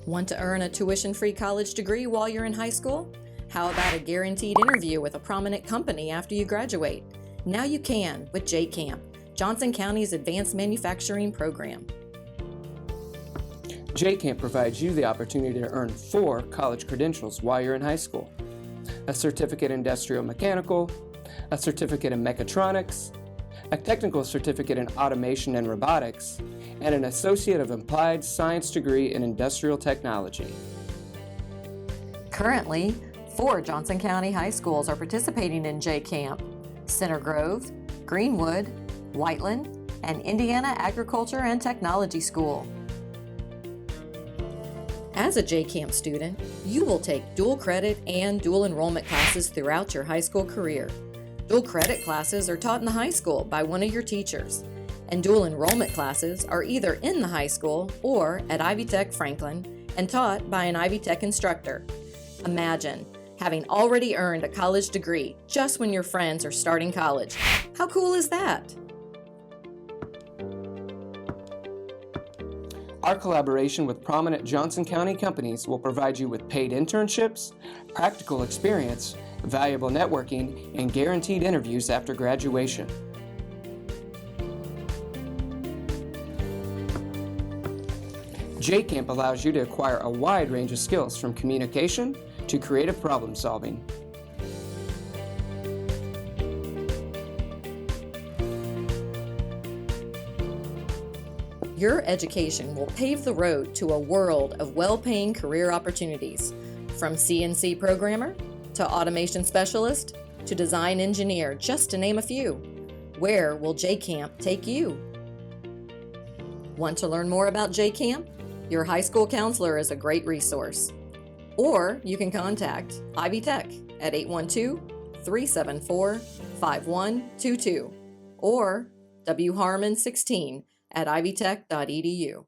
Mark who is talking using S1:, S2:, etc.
S1: Want to earn a tuition-free college degree while you're in high school? How about a guaranteed interview with a prominent company after you graduate? Now you can with JCAMP, Johnson County's advanced manufacturing program.
S2: JCAMP provides you the opportunity to earn 4 college credentials while you're in high school: a certificate in industrial mechanical, a certificate in mechatronics, a technical certificate in automation and robotics, and an Associate of Applied Science degree in industrial technology.
S1: Currently, 4 Johnson County high schools are participating in JCAMP: Center Grove, Greenwood, Whiteland, and Indiana Agriculture and Technology School. As a JCAMP student, you will take dual credit and dual enrollment classes throughout your high school career. Dual credit classes are taught in the high school by one of your teachers, and dual enrollment classes are either in the high school or at Ivy Tech Franklin and taught by an Ivy Tech instructor. Imagine having already earned a college degree just when your friends are starting college. How cool is that?
S2: Our collaboration with prominent Johnson County companies will provide you with paid internships, practical experience, valuable networking, and guaranteed interviews after graduation. JCAMP allows you to acquire a wide range of skills from communication to creative problem solving.
S1: Your education will pave the road to a world of well-paying career opportunities, from CNC programmer to automation specialist to design engineer, just to name a few. Where will JCAMP take you? Want to learn more about JCAMP? Your high school counselor is a great resource. Or you can contact Ivy Tech at 812-374-5122 or wharman16 at ivytech.edu.